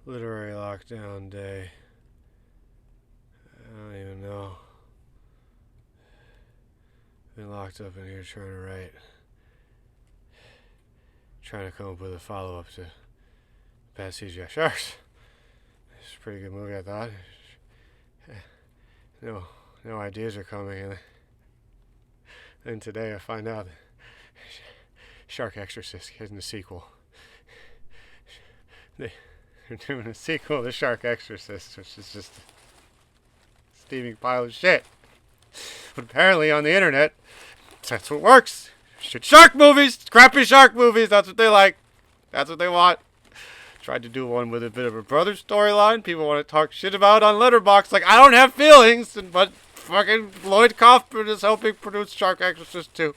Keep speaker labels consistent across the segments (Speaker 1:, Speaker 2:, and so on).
Speaker 1: Literary lockdown day. I don't even know. Been locked up in here trying to write. Trying to come up with a follow-up to Bad CGI Sharks. It's a pretty good movie, I thought. No ideas are coming, and then today I find out that Shark Exorcist isn't a sequel. They're doing a sequel to Shark Exorcist, which is just a steaming pile of shit. But apparently on the internet, that's what works. Shit shark movies, crappy shark movies, that's what they like. That's what they want. Tried to do one with a bit of a brother storyline. People want to talk shit about on Letterboxd. Like, I don't have feelings, but fucking Lloyd Kaufman is helping produce Shark Exorcist 2.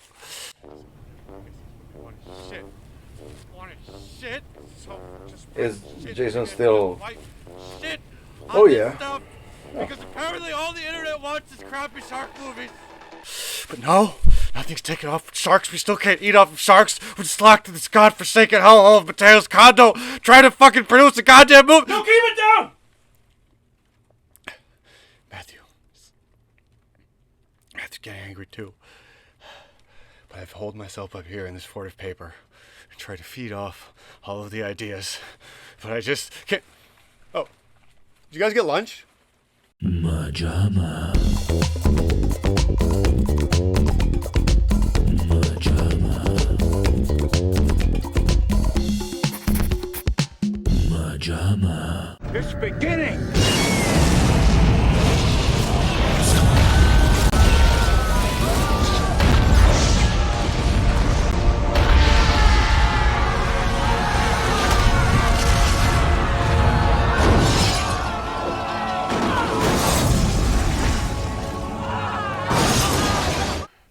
Speaker 1: Shit. So
Speaker 2: Is Jason still...
Speaker 1: Shit.
Speaker 2: Oh yeah.
Speaker 1: Stuff, because apparently all the internet wants is crappy shark movies. But no, nothing's taken off sharks. We still can't eat off of sharks. We're just locked in this godforsaken hellhole of Mateo's condo, trying to fucking produce a goddamn movie.
Speaker 2: No, keep it down!
Speaker 1: Matthew's getting angry too. But I've holed myself up here in this fort of paper and try to feed off all of the ideas. But I just can't. Oh, did you guys get lunch?
Speaker 3: MaJaMa. MaJaMa.
Speaker 4: It's beginning!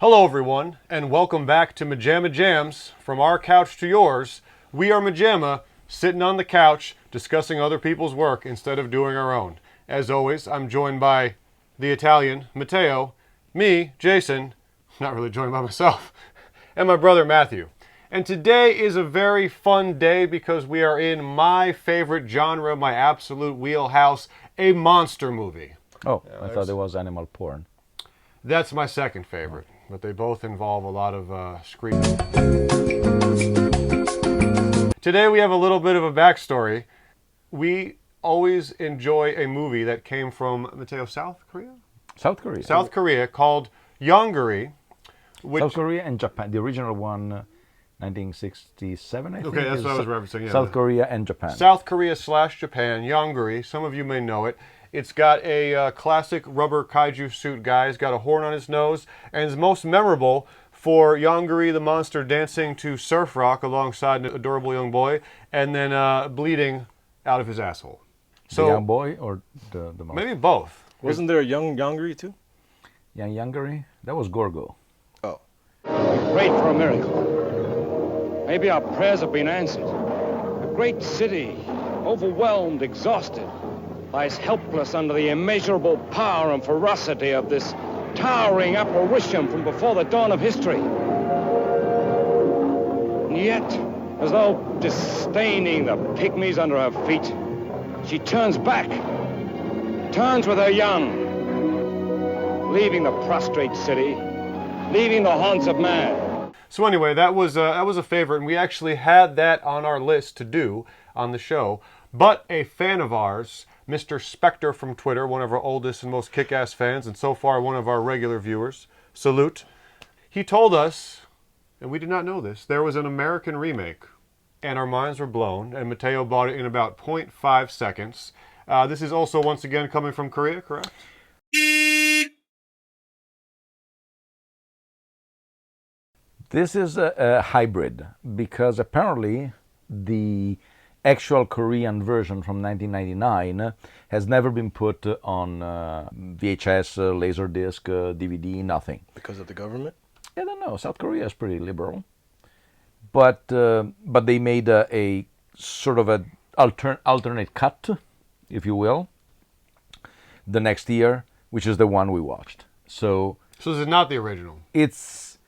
Speaker 1: Hello everyone, and welcome back to MaJaMa Jams. From our couch to yours, we are MaJaMa, sitting on the couch, discussing other people's work instead of doing our own. As always, I'm joined by the Italian, Matteo, me, Jason, not really joined by myself, and my brother Matthew. And today is a very fun day because we are in my favorite genre, my absolute wheelhouse, a monster movie.
Speaker 5: Oh, I thought it was animal porn.
Speaker 1: That's my second favorite, but they both involve a lot of screaming. Today we have a little bit of a backstory. We always enjoy a movie that came from, Mateo, South Korea?
Speaker 5: South Korea.
Speaker 1: South Korea, called Yongari.
Speaker 5: South Korea and Japan. The original one, 1967, I think.
Speaker 1: Okay, that's what I was referencing. Yeah.
Speaker 5: South Korea and Japan.
Speaker 1: South Korea / Japan, Yongari. Some of you may know it. It's got a classic rubber kaiju suit guy. He's got a horn on his nose, and is most memorable for Yongari the monster dancing to surf rock alongside an adorable young boy, and then bleeding out of his asshole. So
Speaker 5: the young boy or the monster?
Speaker 1: Maybe both.
Speaker 2: Wasn't there a young Yongari too?
Speaker 5: Young Yongari? That was Gorgo.
Speaker 2: Oh.
Speaker 4: We prayed for a miracle. Maybe our prayers have been answered. A great city, overwhelmed, exhausted, lies helpless under the immeasurable power and ferocity of this towering apparition from before the dawn of history. And yet, as though disdaining the pygmies under her feet, she turns back, turns with her young, leaving the prostrate city, leaving the haunts of man.
Speaker 1: So anyway, that was a favorite, and we actually had that on our list to do on the show. But a fan of ours, Mr. Spectre from Twitter, one of our oldest and most kick-ass fans, and so far one of our regular viewers, salute, he told us, and we did not know this, there was an American remake, and our minds were blown, and Mateo bought it in about 0.5 seconds. This is also, once again, coming from Korea, correct?
Speaker 5: This is a hybrid, because apparently the actual Korean version from 1999 has never been put on VHS, Laserdisc, DVD, nothing.
Speaker 2: Because of the government?
Speaker 5: I don't know. South Korea is pretty liberal. But they made a sort of an alternate cut, if you will, the next year, which is the one we watched. So
Speaker 1: this is not the original.
Speaker 5: It's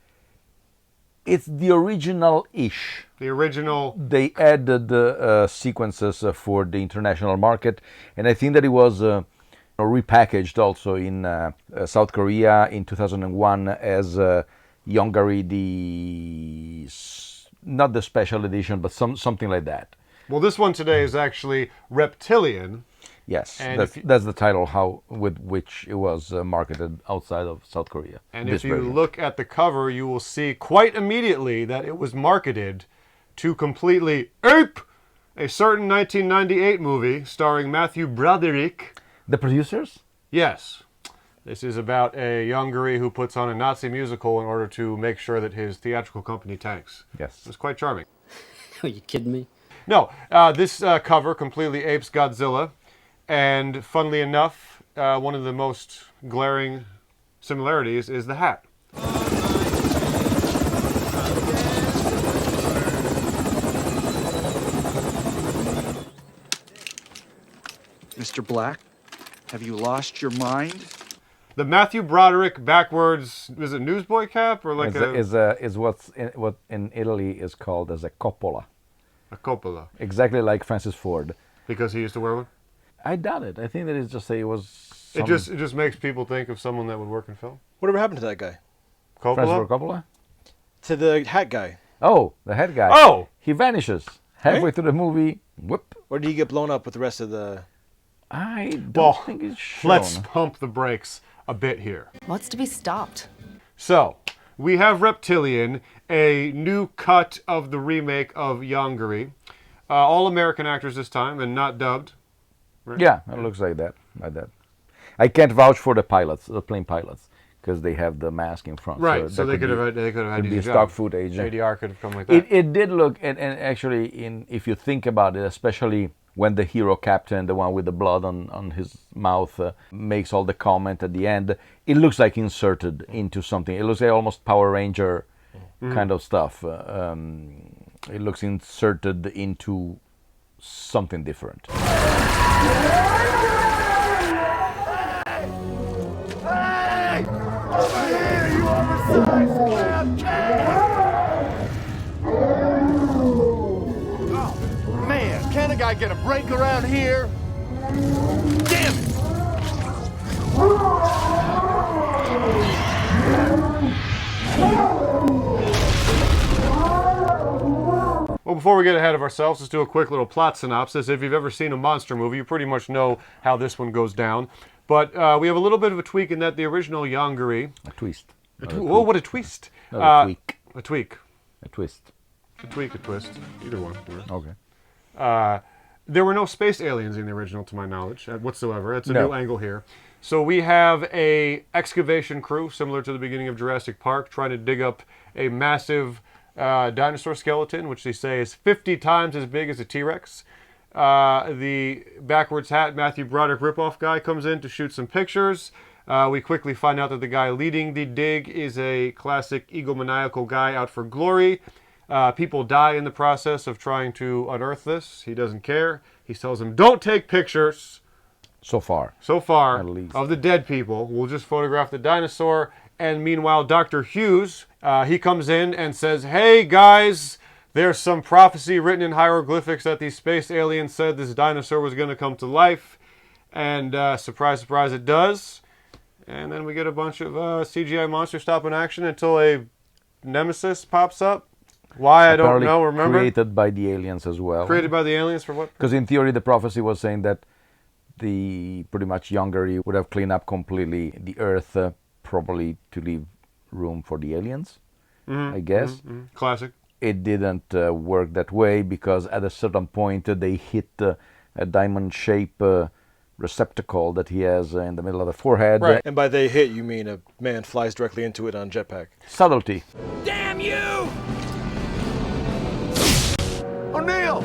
Speaker 5: It's the original-ish.
Speaker 1: The original.
Speaker 5: They added sequences for the international market, and I think that it was repackaged also in South Korea in 2001 as Yongari, not the special edition, but something like that.
Speaker 1: Well, this one today is actually Reptilian.
Speaker 5: Yes,
Speaker 1: And
Speaker 5: that's the title with which it was marketed outside of South Korea.
Speaker 1: And if you look at the cover, you will see quite immediately that it was marketed to completely ape a certain 1998 movie starring Matthew Broderick.
Speaker 5: The producers?
Speaker 1: Yes. This is about a Yongari who puts on a Nazi musical in order to make sure that his theatrical company tanks.
Speaker 5: Yes.
Speaker 1: It was quite charming.
Speaker 3: Are you kidding me?
Speaker 1: No, this cover completely apes Godzilla. And funnily enough, one of the most glaring similarities is the hat.
Speaker 6: Mr. Black, have you lost your mind?
Speaker 1: The Matthew Broderick backwards, is it newsboy cap or like
Speaker 5: is what in Italy is called as a coppola.
Speaker 1: a Coppola?
Speaker 5: Exactly like Francis Ford.
Speaker 1: Because he used to wear one?
Speaker 5: I doubt it. I think that it's just it was.
Speaker 1: It just makes people think of someone that would work in film.
Speaker 2: Whatever happened to that guy?
Speaker 1: Coppola?
Speaker 5: Francis Ford Coppola.
Speaker 2: To the hat guy.
Speaker 5: Oh, the head guy.
Speaker 1: Oh!
Speaker 5: He vanishes halfway
Speaker 2: Right?
Speaker 5: through the movie. Whoop.
Speaker 2: Or did he get blown up with the rest of the...
Speaker 5: I don't
Speaker 1: Well,
Speaker 5: think it's shown.
Speaker 1: let's pump the brakes a bit here.
Speaker 7: What's to be stopped?
Speaker 1: So, we have Reptilian, a new cut of the remake of Yongari. All American actors this time and not dubbed. Right?
Speaker 5: Yeah, it looks like that. Like that. I can't vouch for the pilots, the plane pilots, because they have the mask in front.
Speaker 1: Right, so
Speaker 5: that
Speaker 1: they could have had
Speaker 5: could be
Speaker 1: easy
Speaker 5: stock
Speaker 1: job.
Speaker 5: footage.
Speaker 1: ADR could have come like that.
Speaker 5: It did look, and actually, if you think about it, especially when the hero captain, the one with the blood on his mouth, makes all the comment at the end, it looks like inserted into something. It looks like almost Power Ranger kind of stuff. It looks inserted into something different.
Speaker 8: Man, can a guy get a break around here? Damn it!
Speaker 1: Well, before we get ahead of ourselves, let's do a quick little plot synopsis. If you've ever seen a monster movie, you pretty much know how this one goes down. But we have a little bit of a tweak in that the original Yongari...
Speaker 5: A twist.
Speaker 1: Whoa, what a twist!
Speaker 5: Not a tweak.
Speaker 1: A tweak.
Speaker 5: A twist.
Speaker 1: A tweak, a twist. Either one.
Speaker 5: Okay.
Speaker 1: There were no space aliens in the original, to my knowledge, whatsoever. It's a
Speaker 5: No.
Speaker 1: new angle here. So we have a excavation crew, similar to the beginning of Jurassic Park, trying to dig up a massive dinosaur skeleton, which they say is 50 times as big as a T-Rex. The backwards hat Matthew Broderick ripoff guy comes in to shoot some pictures. We quickly find out that the guy leading the dig is a classic egomaniacal guy out for glory. People die in the process of trying to unearth this. He doesn't care. He tells them, don't take pictures.
Speaker 5: So far.
Speaker 1: So far,
Speaker 5: At least.
Speaker 1: of the dead people. We'll just photograph the dinosaur. And meanwhile, Dr. Hughes, he comes in and says, hey guys, there's some prophecy written in hieroglyphics that these space aliens said this dinosaur was going to come to life. And surprise, surprise, it does. And then we get a bunch of CGI monsters stop in action until a nemesis pops up. Why, I don't
Speaker 5: Apparently
Speaker 1: know, remember?
Speaker 5: Created by the aliens as well.
Speaker 1: Created by the aliens for what?
Speaker 5: Because in theory, the prophecy was saying that the pretty much Yongari would have cleaned up completely the Earth, probably to leave room for the aliens, I guess.
Speaker 1: Classic.
Speaker 5: It didn't work that way because at a certain point they hit a diamond-shaped receptacle that he has in the middle of the forehead.
Speaker 1: Right.
Speaker 2: And by they hit, you mean a man flies directly into it on jetpack.
Speaker 5: Subtlety.
Speaker 8: Damn you! O'Neill!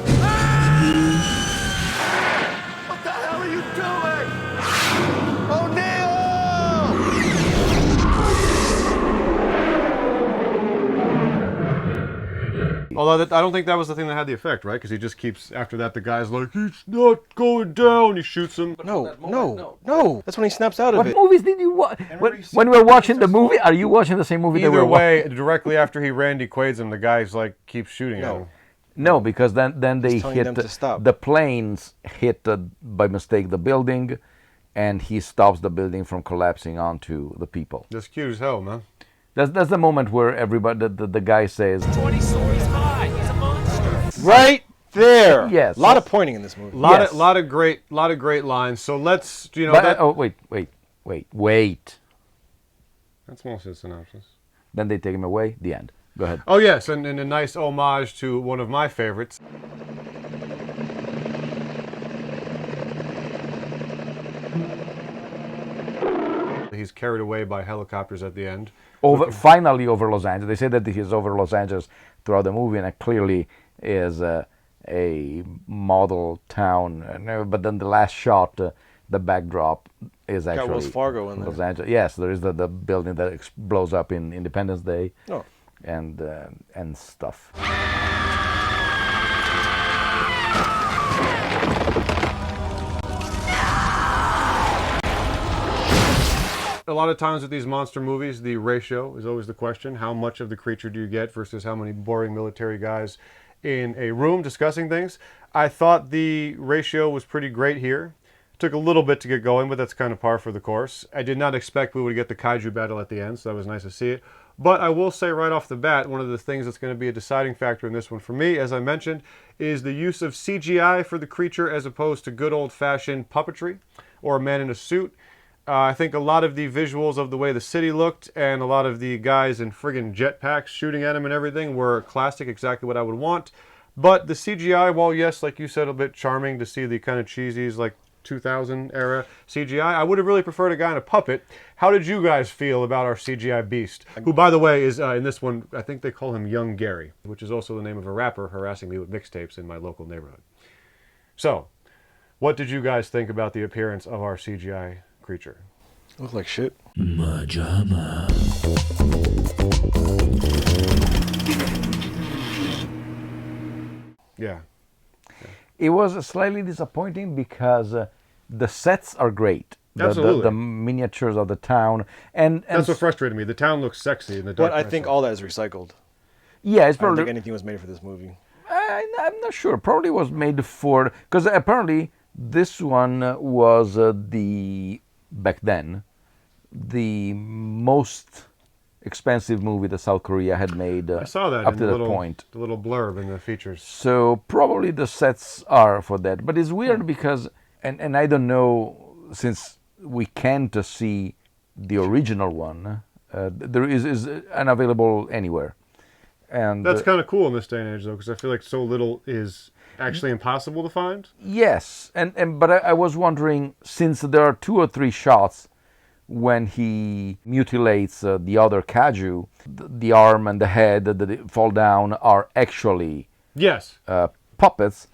Speaker 8: What the hell are you doing? O'Neill!
Speaker 1: Although I don't think that was the thing that had the effect, right? Because he just keeps, after that, the guy's like, he's not going down. He shoots him.
Speaker 2: No. That's when he snaps out of
Speaker 5: What
Speaker 2: it.
Speaker 5: movies did you watch? When we were watching the movie, are you watching the same movie that we
Speaker 1: Either
Speaker 5: were watching?
Speaker 1: way, directly after he Randy Quaid's him, the guy's like, keeps shooting at him.
Speaker 5: No, because then they
Speaker 2: He's telling
Speaker 5: hit
Speaker 2: them to stop.
Speaker 5: the planes hit by mistake the building, and he stops the building from collapsing onto the people.
Speaker 1: That's cute as hell, man.
Speaker 5: That's the moment where everybody the guy says,
Speaker 3: 20 stories high. He's a monster.
Speaker 2: Right there.
Speaker 5: Yes.
Speaker 2: A lot of pointing in this movie.
Speaker 5: Yes.
Speaker 1: Lot of great lines. So let's,
Speaker 5: but, oh wait.
Speaker 1: That's mostly a synopsis.
Speaker 5: Then they take him away. The end. Go ahead.
Speaker 1: Oh yes, and a nice homage to one of my favorites. He's carried away by helicopters at the end.
Speaker 5: Finally over Los Angeles. They say that he's over Los Angeles throughout the movie, and it clearly is a model town. But then the last shot, the backdrop is actually
Speaker 2: Wells Fargo in there.
Speaker 5: Los Angeles. Yes, there is the building that blows up in Independence Day.
Speaker 2: Oh.
Speaker 5: And stuff.
Speaker 1: A lot of times with these monster movies, the ratio is always the question. How much of the creature do you get versus how many boring military guys in a room discussing things? I thought the ratio was pretty great here. Took a little bit to get going, but that's kind of par for the course. I did not expect we would get the kaiju battle at the end, so that was nice to see it. But I will say right off the bat, one of the things that's going to be a deciding factor in this one for me, as I mentioned, is the use of CGI for the creature as opposed to good old-fashioned puppetry or a man in a suit. I think a lot of the visuals of the way the city looked and a lot of the guys in friggin' jetpacks shooting at him and everything were classic, exactly what I would want. But the CGI, while yes, like you said, a bit charming to see the kind of cheesies like 2000 era CGI, I would have really preferred a guy in a puppet. How did you guys feel about our CGI beast? Who, by the way, is in this one, I think they call him Young Gary, which is also the name of a rapper harassing me with mixtapes in my local neighborhood. So, what did you guys think about the appearance of our CGI creature?
Speaker 2: Look like shit.
Speaker 3: MaJaMa.
Speaker 1: Yeah.
Speaker 5: It was slightly disappointing because the sets are great.
Speaker 1: Absolutely.
Speaker 5: The miniatures of the town. And
Speaker 1: That's what frustrated me. The town looks sexy in the dark.
Speaker 2: But I think all that is recycled.
Speaker 5: yeah, it's
Speaker 2: I don't
Speaker 5: probably.
Speaker 2: think anything was made for this movie.
Speaker 5: I'm not sure. Probably was made for because apparently this one was back then the most expensive movie that South Korea had made
Speaker 1: I saw that
Speaker 5: up
Speaker 1: in
Speaker 5: to
Speaker 1: the
Speaker 5: that
Speaker 1: little,
Speaker 5: point.
Speaker 1: the little blurb in the features.
Speaker 5: So probably the sets are for that. But it's weird because, and I don't know, since we can't see the original one, there is unavailable anywhere. And
Speaker 1: That's kind of cool in this day and age, though, because I feel like so little is actually impossible to find.
Speaker 5: yes, but I was wondering, since there are 2 or 3 shots when he mutilates the other kaiju, the arm and the head that fall down are actually
Speaker 1: Yes.
Speaker 5: puppets.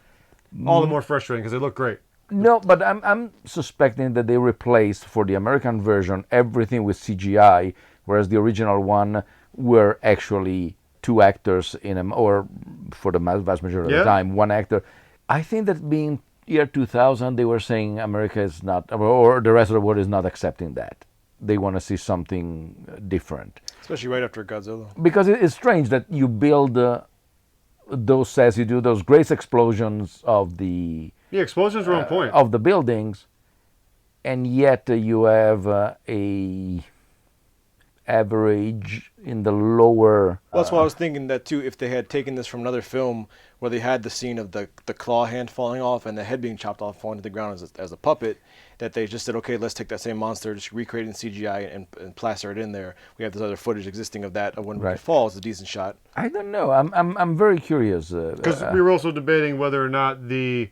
Speaker 1: All the more frustrating because they look great.
Speaker 5: No, but I'm suspecting that they replaced for the American version everything with CGI, whereas the original one were actually 2 actors in them, or for the vast majority of the time, 1 actor. I think that being year 2000, they were saying America is not, or the rest of the world is not accepting that. They want to see something different.
Speaker 2: Especially right after Godzilla.
Speaker 5: Because it's strange that you build those sets, you do those great explosions of the
Speaker 1: Explosions were on point.
Speaker 5: of the buildings, and yet you have a average in the lower.
Speaker 2: Well, that's why I was thinking that too. If they had taken this from another film where they had the scene of the claw hand falling off and the head being chopped off, falling to the ground as a puppet, that they just said, okay, let's take that same monster, just recreate it in CGI and plaster it in there. We have this other footage existing of that of when it falls, a decent shot.
Speaker 5: I don't know. I'm very curious.
Speaker 1: Because we were also debating whether or not the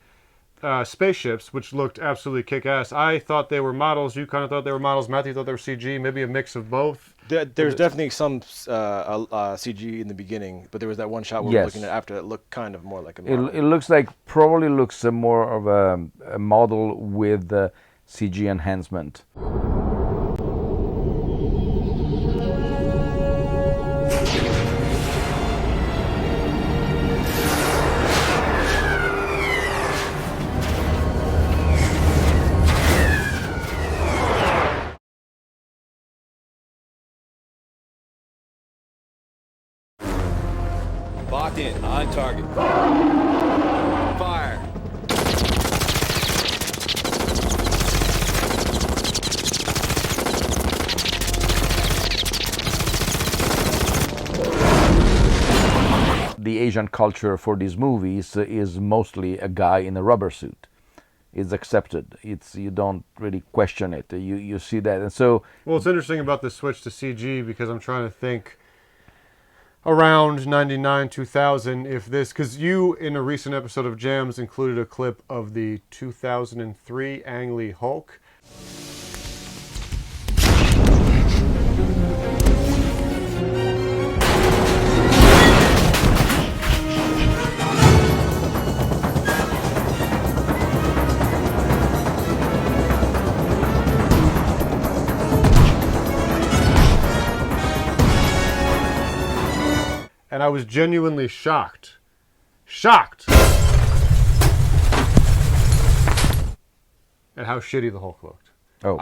Speaker 1: spaceships, which looked absolutely kick-ass, I thought they were models. You kind of thought they were models. Matthew thought they were CG. Maybe a mix of both.
Speaker 2: There's definitely some CG in the beginning, but there was that one shot we were looking at after that looked kind of more like a model.
Speaker 5: It looks like, probably looks more of a model with CG enhancement.
Speaker 3: Locked in. On target. Fire.
Speaker 5: The Asian culture for these movies is mostly a guy in a rubber suit. It's accepted. You don't really question it. You see that, and so.
Speaker 1: Well, it's interesting about the switch to CG because I'm trying to think around 99, 2000, if this, because you in a recent episode of Jams included a clip of the 2003 Ang Lee Hulk. And I was genuinely shocked. Shocked! At how shitty the Hulk looked.
Speaker 5: Oh.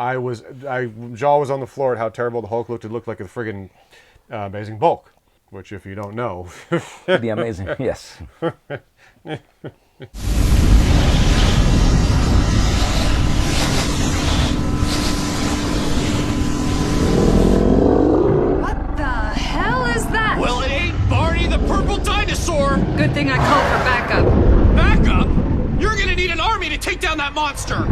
Speaker 1: Jaw was on the floor at how terrible the Hulk looked. It looked like a friggin' Amazing Bulk. Which, if you don't know...
Speaker 5: The Amazing, yes.
Speaker 7: What the hell is that?
Speaker 3: Well, it ain't Barney the purple dinosaur.
Speaker 7: Good thing I called for backup.
Speaker 3: Backup? You're gonna need an army to take down that monster.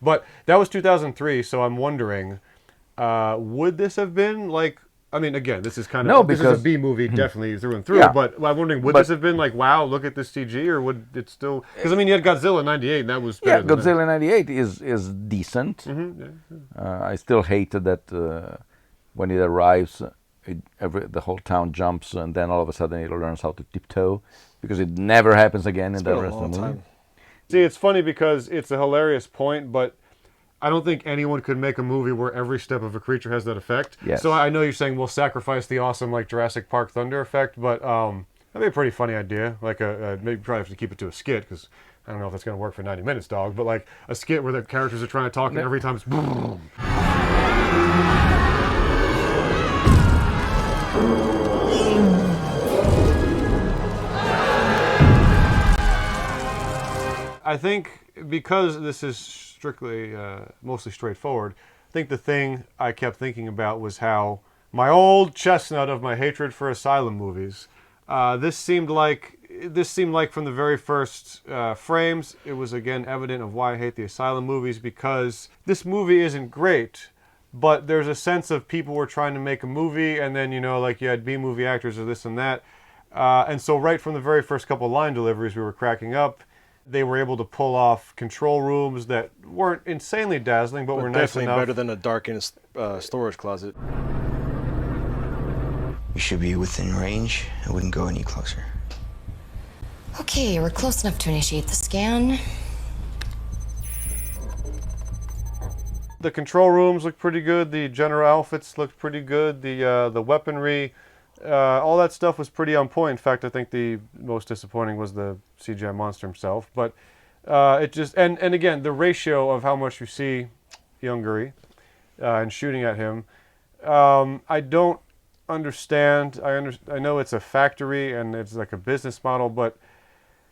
Speaker 1: But that was 2003, so I'm wondering, would this have been like... I mean, again, this is kind of...
Speaker 5: No,
Speaker 1: this
Speaker 5: because...
Speaker 1: is a B movie, definitely, through and through.
Speaker 5: Yeah.
Speaker 1: But I'm wondering, would this have been like, wow, look at this CG, or would it still... Because, I mean, you had Godzilla in 98, and that was better
Speaker 5: Yeah,
Speaker 1: than
Speaker 5: Godzilla 98 is decent. I still hated that when it arrives, the whole town jumps, and then all of a sudden it learns how to tiptoe, because it never happens again in the rest of the movie.
Speaker 1: See, it's funny because it's a hilarious point, but I don't think anyone could make a movie where every step of a creature has that effect.
Speaker 5: Yes.
Speaker 1: So I know you're saying we'll sacrifice the awesome like Jurassic Park Thunder effect, but that'd be a pretty funny idea. Like maybe probably have to keep it to a skit because I don't know if that's gonna work for 90 minutes, dog. But like a skit where the characters are trying to talk and every time it's boom. I think because this is strictly, mostly straightforward, I think the thing I kept thinking about was how my old chestnut of my hatred for asylum movies, this seemed like from the very first frames, it was again evident of why I hate the asylum movies, because this movie isn't great, but there's a sense of people were trying to make a movie, and then, you know, like you had B-movie actors or this and that, and so right from the very first couple line deliveries we were cracking up. They were able to pull off control rooms that weren't insanely dazzling, but were nice
Speaker 2: definitely
Speaker 1: enough.
Speaker 2: better than a darkened storage closet.
Speaker 9: We should be within range. I wouldn't go any closer.
Speaker 10: Okay, we're close enough to initiate the scan.
Speaker 1: The control rooms looked pretty good. The general outfits looked pretty good. The weaponry, all that stuff was pretty on point. In fact, I think the most disappointing was the CGI monster himself. But it just and again, the ratio of how much you see Youngary and shooting at him, I don't understand. I know it's a factory and it's like a business model, but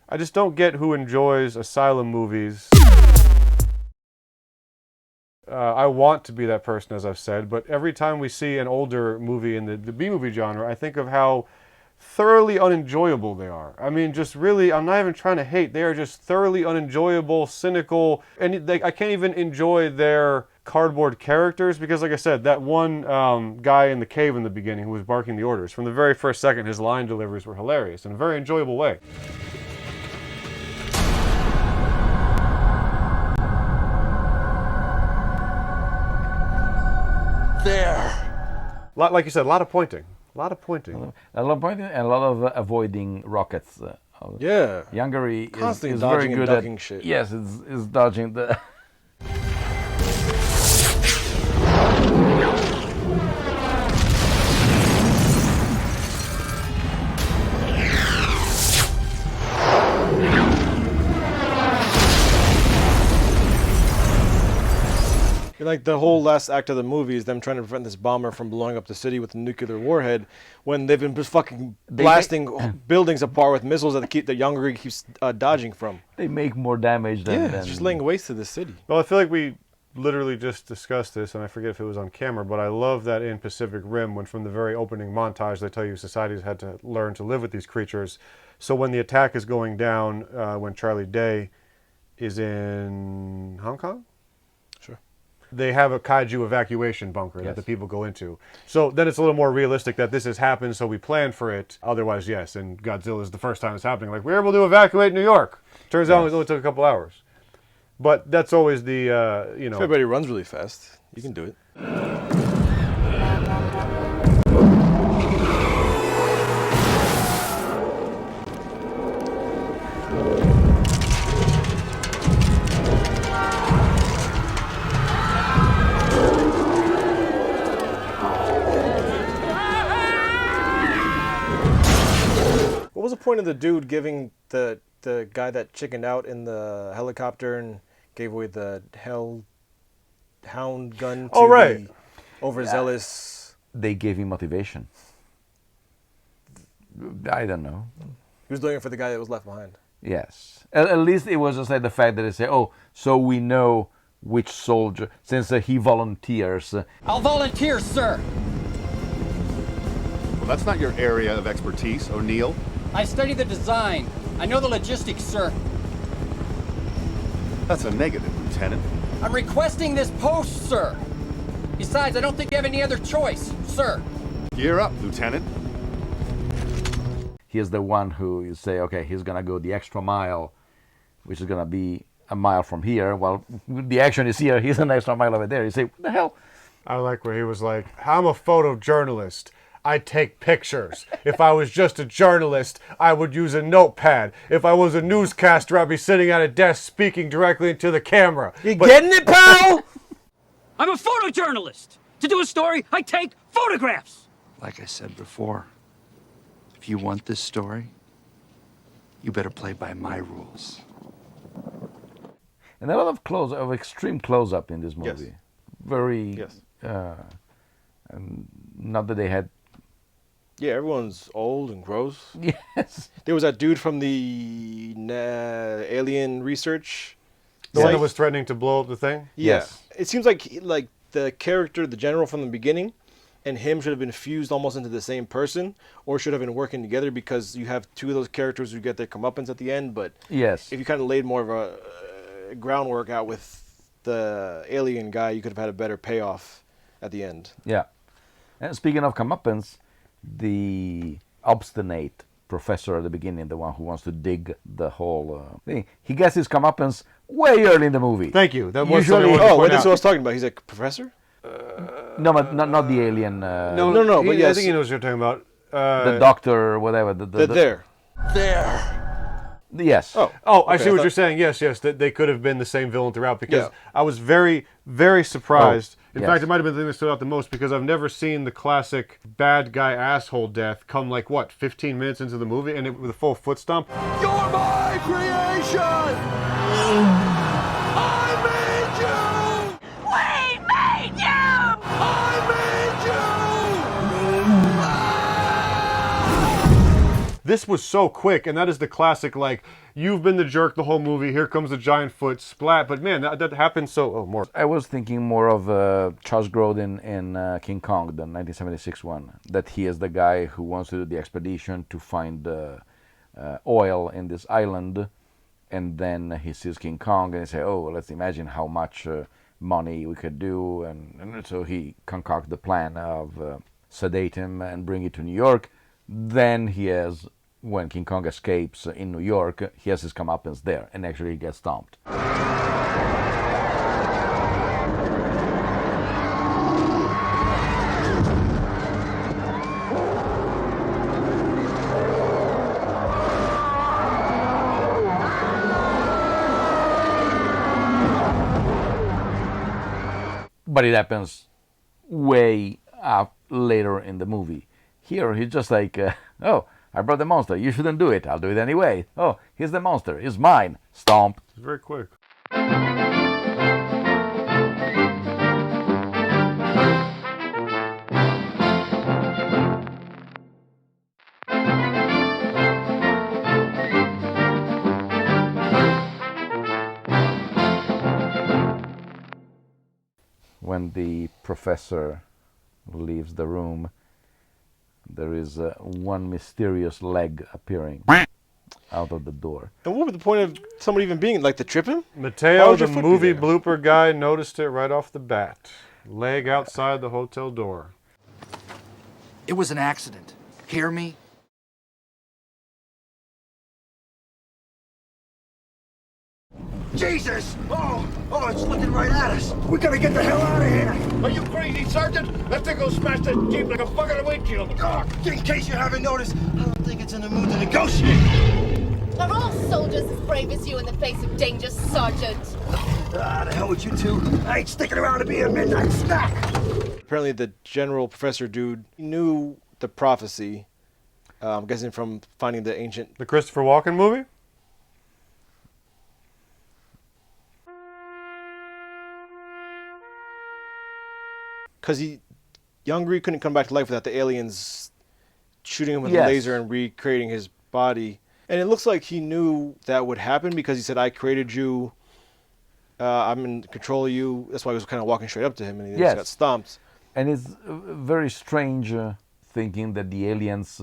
Speaker 1: I just don't get who enjoys asylum movies. I want to be that person, as I've said, but every time we see an older movie in the B-movie genre, I think of how thoroughly unenjoyable they are. I mean, just really, I'm not even trying to hate. They are just thoroughly unenjoyable, cynical, and I can't even enjoy their cardboard characters because, like I said, that one guy in the cave in the beginning who was barking the orders, from the very first second, his line deliveries were hilarious in a very enjoyable way.
Speaker 8: There.
Speaker 1: Like you said, a lot of pointing. A lot of pointing.
Speaker 5: A lot of pointing and a lot of avoiding rockets.
Speaker 2: Yeah.
Speaker 5: Youngary
Speaker 2: Constantly
Speaker 5: is
Speaker 2: dodging
Speaker 5: very
Speaker 2: and
Speaker 5: good
Speaker 2: ducking
Speaker 5: at
Speaker 2: shit.
Speaker 5: Yes, it's dodging the.
Speaker 2: like the whole last act of the movie is them trying to prevent this bomber from blowing up the city with a nuclear warhead, when they've been just fucking blasting buildings apart with missiles that the younger keeps dodging from.
Speaker 5: They make more damage than...
Speaker 2: it's just laying waste to the city.
Speaker 1: Well, I feel like we literally just discussed this, and I forget if it was on camera, but I love that in Pacific Rim, when from the very opening montage, they tell you societies had to learn to live with these creatures. So when the attack is going down, when Charlie Day is in Hong Kong?
Speaker 2: Sure.
Speaker 1: They have a kaiju evacuation bunker that the people go into. So then it's a little more realistic that this has happened, so we plan for it. Otherwise, yes, and Godzilla is the first time it's happening. Like, we were able to evacuate New York. Turns out it only took a couple hours. But that's always the,
Speaker 2: If everybody runs really fast, you can do it. What was the point of the dude giving the guy that chickened out in the helicopter and gave away the hound gun to the overzealous?
Speaker 5: They gave him motivation. I don't know.
Speaker 2: He was doing it for the guy that was left behind.
Speaker 5: Yes. At least it was just like the fact that they say, oh, so we know which soldier, since he volunteers.
Speaker 3: I'll volunteer, sir.
Speaker 8: Well, that's not your area of expertise, O'Neill.
Speaker 3: I study the design. I know the logistics, sir.
Speaker 8: That's a negative, Lieutenant.
Speaker 3: I'm requesting this post, sir. Besides, I don't think you have any other choice, sir.
Speaker 8: Gear up, Lieutenant.
Speaker 5: He is the one who you say, okay, he's going to go the extra mile, which is going to be a mile from here. Well, the action is here. He's an extra mile over there. You say, what the hell?
Speaker 1: I like where he was like, I'm a photojournalist. I take pictures. If I was just a journalist, I would use a notepad. If I was a newscaster, I'd be sitting at a desk speaking directly into the camera.
Speaker 2: You getting it, pal?
Speaker 3: I'm a photojournalist. To do a story, I take photographs.
Speaker 6: Like I said before, if you want this story, you better play by my rules.
Speaker 5: And a lot of extreme close-up in this movie.
Speaker 2: Yes.
Speaker 5: Very.
Speaker 2: Yes.
Speaker 5: Not that they had.
Speaker 2: Yeah, everyone's old and gross.
Speaker 5: Yes.
Speaker 2: There was that dude from the alien research.
Speaker 1: The one that was threatening to blow up the thing?
Speaker 2: Yeah.
Speaker 5: Yes.
Speaker 2: It seems like the character, the general from the beginning, and him should have been fused almost into the same person, or should have been working together, because you have two of those characters who get their comeuppance at the end. But
Speaker 5: Yes.
Speaker 2: if you kind of laid more of a groundwork out with the alien guy, you could have had a better payoff at the end.
Speaker 5: Yeah. And speaking of comeuppance, the obstinate professor at the beginning, the one who wants to dig the whole thing, he gets his comeuppance way early in the movie.
Speaker 1: Thank you. That was
Speaker 5: Usually-
Speaker 1: something I wanted to point
Speaker 2: that's
Speaker 1: out.
Speaker 2: what I was talking about. He's like, Professor?
Speaker 5: No, but not the alien.
Speaker 1: No, but
Speaker 2: yes.
Speaker 1: I think he knows what you're talking about.
Speaker 5: The doctor, whatever.
Speaker 2: There.
Speaker 5: Yes.
Speaker 1: Oh, I
Speaker 2: Okay,
Speaker 1: see
Speaker 2: I
Speaker 1: what
Speaker 2: thought-
Speaker 1: you're saying. Yes, that they could have been the same villain throughout, because
Speaker 2: Yeah.
Speaker 1: I was very, very surprised. In
Speaker 5: yes.
Speaker 1: fact, it might have been the thing that stood out the most, because I've never seen the classic bad guy asshole death come 15 minutes into the movie, and with a full foot stomp.
Speaker 8: You're my creation! I made you!
Speaker 7: We made you!
Speaker 8: I made you!
Speaker 1: This was so quick, and that is the classic, you've been the jerk the whole movie, here comes the giant foot, splat. But man, that happened so... Oh, more.
Speaker 5: I was thinking more of Charles Grodin in King Kong, the 1976 one, that he is the guy who wants to do the expedition to find oil in this island, and then he sees King Kong and he says, oh, let's imagine how much money we could do, and so he concocts the plan of sedate him and bring it to New York. Then he has, when King Kong escapes in New York, he has his comeuppance there, and actually he gets stomped. But it happens way up later in the movie. Here, he's just like, oh, I brought the monster. You shouldn't do it. I'll do it anyway. Oh, here's the monster. It's mine. Stomp.
Speaker 1: It's very quick.
Speaker 5: when the professor leaves the room, there is one mysterious leg appearing out of the door.
Speaker 2: And what was the point of somebody even being, like, to trip him?
Speaker 1: Mateo, the movie blooper guy, noticed it right off the bat. Leg outside the hotel door.
Speaker 6: It was an accident. Hear me?
Speaker 8: Jesus! Oh, it's looking right at us. We gotta get the hell out of here. Are you crazy, Sergeant? That thing will smash the Jeep like a bucket of windshield. Oh, in case you haven't noticed, I don't think it's in the mood to negotiate.
Speaker 7: Are all soldiers as brave as you in the face of danger, Sergeant?
Speaker 8: The hell with you two. I ain't sticking around to be a midnight snack.
Speaker 2: Apparently the general professor dude knew the prophecy, I'm guessing from finding the ancient...
Speaker 1: The Christopher Walken movie?
Speaker 2: Because Young-Ree couldn't come back to life without the aliens shooting him with a laser and recreating his body. And it looks like he knew that would happen because he said, I created you, I'm in control of you. That's why he was kind of walking straight up to him and he just got stomped.
Speaker 5: And it's very strange thinking that the aliens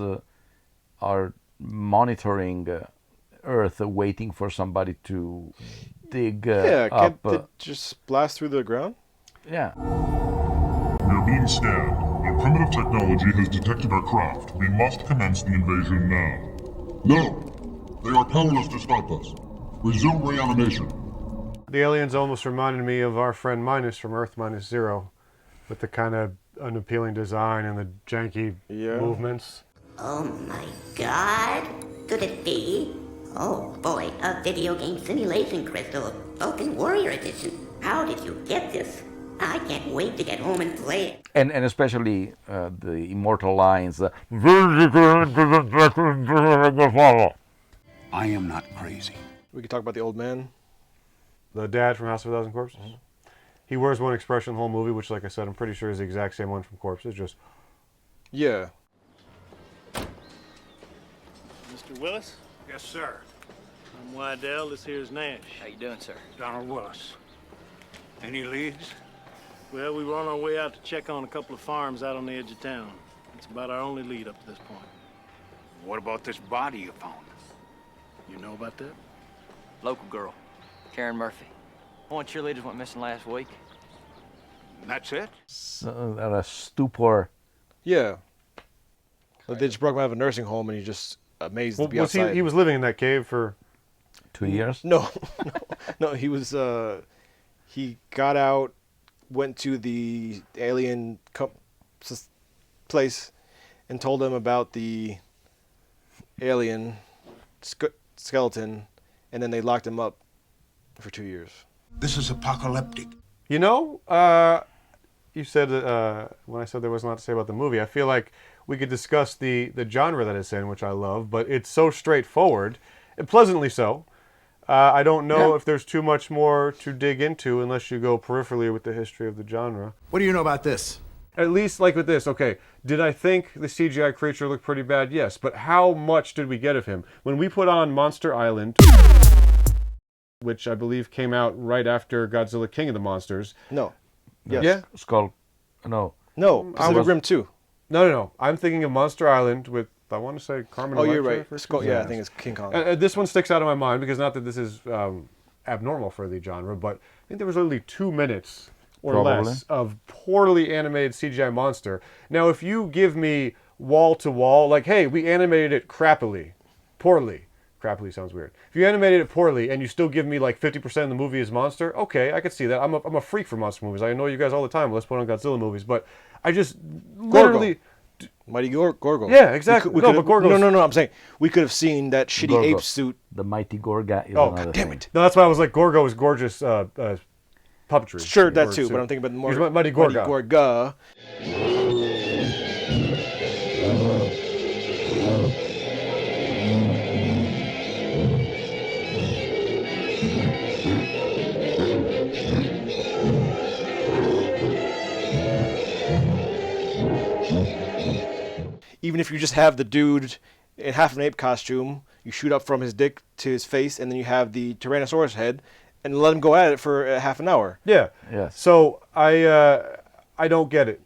Speaker 5: are monitoring Earth, waiting for somebody to dig
Speaker 2: can't
Speaker 5: up.
Speaker 2: they just blast through the ground?
Speaker 5: Yeah.
Speaker 11: We are being scanned. Our primitive technology has detected our craft. We must commence the invasion now. No! They are powerless to stop us. Resume reanimation.
Speaker 1: The aliens almost reminded me of our friend Minus from Earth Minus Zero, with the kind of unappealing design and the janky movements.
Speaker 12: Oh my god, could it be? Oh boy, a video game simulation crystal, Vulcan Warrior Edition. How did you get this? I can't wait to get home and play it.
Speaker 5: And especially the immortal lines.
Speaker 11: I am not crazy.
Speaker 2: We could talk about the old man.
Speaker 1: The dad from House of a Thousand Corpses. He wears one expression the whole movie, which, like I said, I'm pretty sure is the exact same one from Corpses, just...
Speaker 2: Yeah.
Speaker 13: Mr. Willis?
Speaker 8: Yes, sir.
Speaker 13: I'm Wydell. This here's Nash.
Speaker 3: How you doing, sir?
Speaker 8: Donald Willis. Any leads?
Speaker 13: Well, we were on our way out to check on a couple of farms out on the edge of town. It's about our only lead up to this point.
Speaker 8: What about this body you found?
Speaker 13: You know about that?
Speaker 3: Local girl, Karen Murphy. One cheerleaders went missing last week.
Speaker 8: And that's it?
Speaker 5: A stupor.
Speaker 2: Yeah. Like they just brought him out of a nursing home and he's just amazed to be outside.
Speaker 1: He was living in that cave for...
Speaker 5: 2 years?
Speaker 2: No. No, he was... he got out, went to the alien place and told them about the alien skeleton, and then they locked him up for 2 years.
Speaker 8: This is apocalyptic.
Speaker 1: You know, you said when I said there was a lot to say about the movie, I feel like we could discuss the genre that it's in, which I love, but it's so straightforward, and pleasantly so. I don't know if there's too much more to dig into unless you go peripherally with the history of the genre.
Speaker 8: What do you know about this?
Speaker 1: At least like with this, okay, did I think the CGI creature looked pretty bad? Yes, but how much did we get of him? When we put on Monster Island, which I believe came out right after Godzilla King of the Monsters.
Speaker 2: No.
Speaker 5: Yes.
Speaker 1: Yeah?
Speaker 5: Skull. No.
Speaker 2: No, Pacific Rim 2.
Speaker 1: No. I'm thinking of Monster Island with, I want to say, Carmen
Speaker 2: Oh,
Speaker 1: Electra.
Speaker 2: you're right. Skull, yeah, I think it's King Kong.
Speaker 1: This one sticks out in my mind because not that this is abnormal for the genre, but I think there was only 2 minutes or less of poorly animated CGI monster. Now, if you give me wall to wall, like, hey, we animated it poorly. Crappily sounds weird. If you animated it poorly and you still give me like 50% of the movie is monster, okay, I could see that. I'm a freak for monster movies. I know you guys all the time. Let's put on Godzilla movies, but I just literally...
Speaker 2: Mighty Gorgo.
Speaker 1: Yeah, exactly.
Speaker 2: But Gorgo. No. I'm saying we could have seen that shitty
Speaker 5: Gorgo.
Speaker 2: ape suit.
Speaker 5: The Mighty Gorga is
Speaker 2: Oh,
Speaker 5: another
Speaker 2: God damn
Speaker 5: thing.
Speaker 2: it!
Speaker 1: No, that's why I was like, Gorgo is gorgeous puppetry.
Speaker 2: Sure, that too. But I'm thinking about more
Speaker 1: Mighty Gorga.
Speaker 2: Mighty Gorga. Even if you just have the dude in half an ape costume, you shoot up from his dick to his face, and then you have the Tyrannosaurus head, and let them go at it for half an hour.
Speaker 1: Yeah.
Speaker 5: Yes.
Speaker 1: So I don't get it.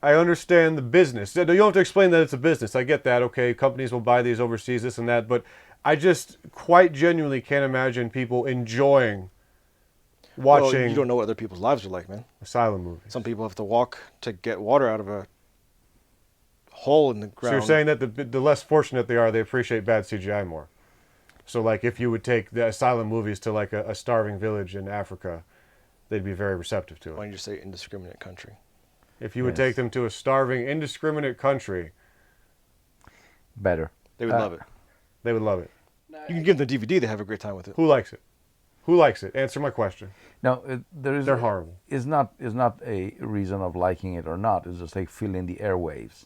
Speaker 1: I understand the business. You don't have to explain that it's a business. I get that. Okay, companies will buy these overseas, this and that. But I just quite genuinely can't imagine people enjoying watching.
Speaker 2: Well, you don't know what other people's lives are like, man.
Speaker 1: Asylum movies.
Speaker 2: Some people have to walk to get water out of a hole in the ground.
Speaker 1: So you're saying that the less fortunate they are, they appreciate bad CGI more. So like if you would take the asylum movies to like a starving village in Africa, they'd be very receptive to it.
Speaker 2: Why don't you say indiscriminate country?
Speaker 1: If you would take them to a starving, indiscriminate country,
Speaker 5: better.
Speaker 2: They would love it.
Speaker 1: They would love it.
Speaker 2: You can give them the DVD; they have a great time with it.
Speaker 1: Who likes it? Who likes it? Answer my question.
Speaker 5: No, they're
Speaker 1: horrible.
Speaker 5: It's not a reason of liking it or not. It's just like filling the airwaves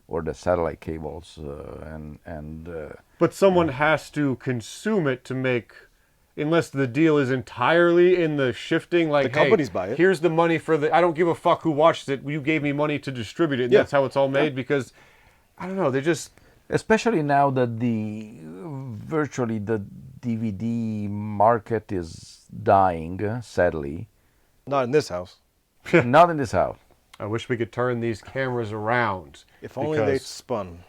Speaker 5: or the satellite cables
Speaker 1: But someone has to consume it to make. Unless the deal is entirely in the shifting, like,
Speaker 2: the companies buy it.
Speaker 1: Here's the money for the. I don't give a fuck who watches it. You gave me money to distribute it. And that's how it's all made. Because I don't know. They just.
Speaker 5: Especially now that virtually the DVD market is dying, sadly.
Speaker 2: Not in this house.
Speaker 5: Not in this house.
Speaker 1: I wish we could turn these cameras around.
Speaker 2: If only they spun.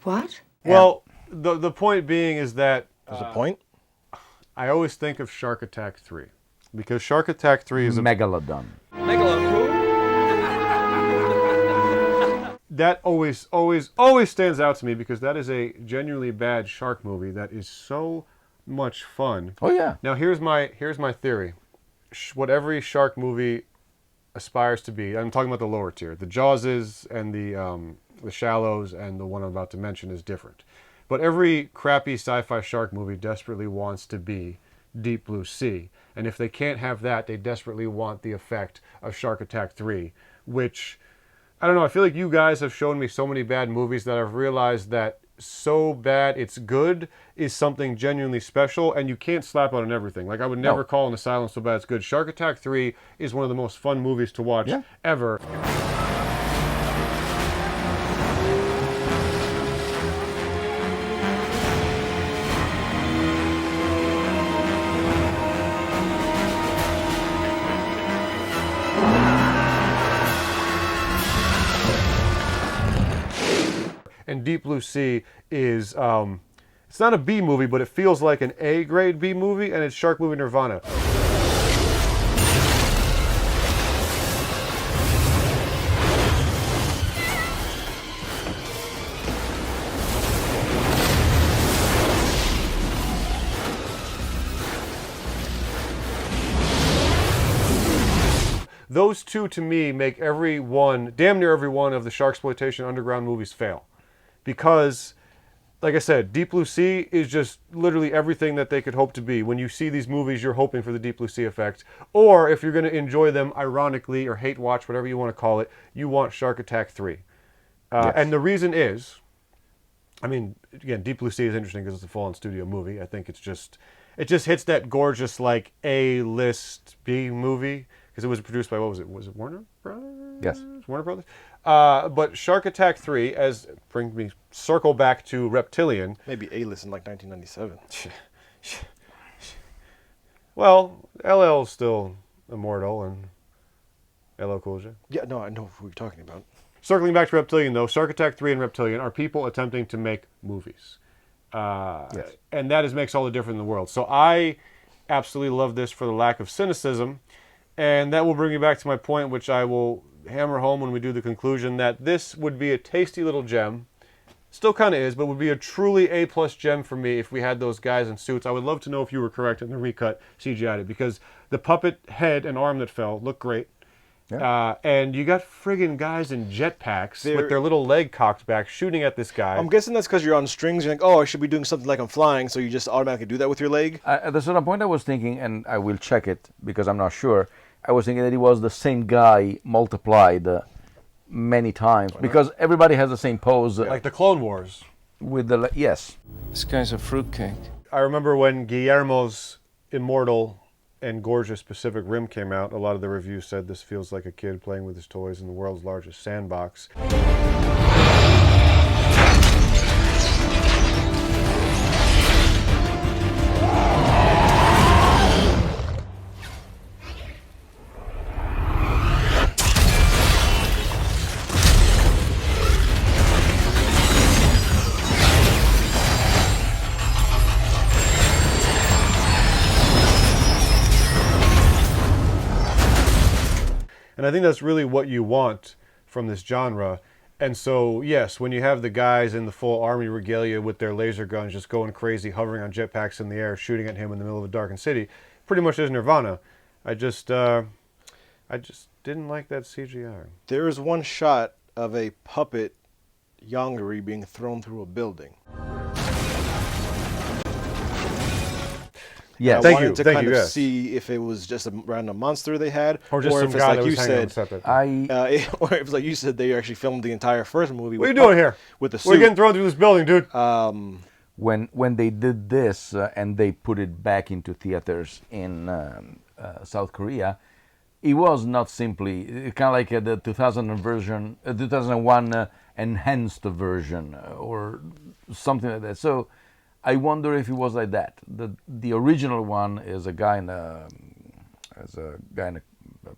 Speaker 10: What?
Speaker 1: Well, the point being is that.
Speaker 2: There's a point?
Speaker 1: I always think of Shark Attack 3. Because Shark Attack 3 is a...
Speaker 5: Megalodon.
Speaker 1: That always stands out to me because that is a genuinely bad shark movie that is so much fun.
Speaker 5: Oh, yeah.
Speaker 1: Now, here's my theory. What every shark movie aspires to be, I'm talking about the lower tier. The Jawses and the Shallows and the one I'm about to mention is different. But every crappy sci-fi shark movie desperately wants to be Deep Blue Sea. And if they can't have that, they desperately want the effect of Shark Attack 3, which, I don't know, I feel like you guys have shown me so many bad movies that I've realized that so bad it's good is something genuinely special, and you can't slap on everything. Like, I would never call an Asylum so bad it's good. Shark Attack 3 is one of the most fun movies to watch ever. And Deep Blue Sea is, it's not a B movie, but it feels like an A-grade B movie, and it's shark movie nirvana. Those two, to me, make damn near every one of the Sharksploitation Underground movies fail. Because, like I said, Deep Blue Sea is just literally everything that they could hope to be. When you see these movies, you're hoping for the Deep Blue Sea effect. Or, if you're going to enjoy them ironically or hate watch, whatever you want to call it, you want Shark Attack 3.
Speaker 5: Yes.
Speaker 1: And the reason is, I mean, again, Deep Blue Sea is interesting because it's a full-on studio movie. I think it just hits that gorgeous, like, A-list B movie. Because it was produced by, what was it? Was it Warner Brothers?
Speaker 5: Yes.
Speaker 1: Warner Brothers? But Shark Attack 3, circle back to Reptilian.
Speaker 2: Maybe A-list in like 1997.
Speaker 1: Well, LL's still immortal and LL Cool J.
Speaker 2: Yeah, no, I know who you're talking about.
Speaker 1: Circling back to Reptilian, though, Shark Attack 3 and Reptilian are people attempting to make movies.
Speaker 5: Yes.
Speaker 1: And that makes all the difference in the world. So I absolutely love this for the lack of cynicism. And that will bring me back to my point, which I will hammer home when we do the conclusion, that this would be a tasty little gem. Still kind of is, but would be a truly A-plus gem for me if we had those guys in suits. I would love to know if you were correct in the recut CGI'd it, because the puppet head and arm that fell looked great.
Speaker 5: Yeah.
Speaker 1: And you got friggin' guys in jetpacks with their little leg cocked back shooting at this guy.
Speaker 2: I'm guessing that's because you're on strings. You're like, oh, I should be doing something like I'm flying, so you just automatically do that with your leg?
Speaker 5: At the certain point I was thinking, and I will check it because I'm not sure, I was thinking that it was the same guy multiplied many times, because everybody has the same pose.
Speaker 1: Like the Clone Wars.
Speaker 5: With the yes.
Speaker 14: This guy's a fruitcake.
Speaker 1: I remember when Guillermo's immortal and gorgeous Pacific Rim came out, a lot of the reviews said this feels like a kid playing with his toys in the world's largest sandbox. And I think that's really what you want from this genre. And so, yes, when you have the guys in the full army regalia with their laser guns just going crazy, hovering on jetpacks in the air, shooting at him in the middle of a darkened city, pretty much is Nirvana. I just didn't like that CGI.
Speaker 2: There is one shot of a puppet Yongari being thrown through a building.
Speaker 5: Yeah,
Speaker 2: I wanted to kind of see if it was just a random monster they had,
Speaker 1: or just some
Speaker 2: if it's
Speaker 1: guy
Speaker 2: like
Speaker 1: that was
Speaker 2: you
Speaker 1: hanging on
Speaker 2: said,
Speaker 1: the set.
Speaker 2: or if it's like you said, they actually filmed the entire first movie.
Speaker 1: What are you doing here?
Speaker 2: With the suit.
Speaker 1: We're getting thrown through this building, dude.
Speaker 5: When they did this and they put it back into theaters in South Korea, it was not simply kind of like the 2001 enhanced version or something like that. So I wonder if it was like that. The original one is a guy in a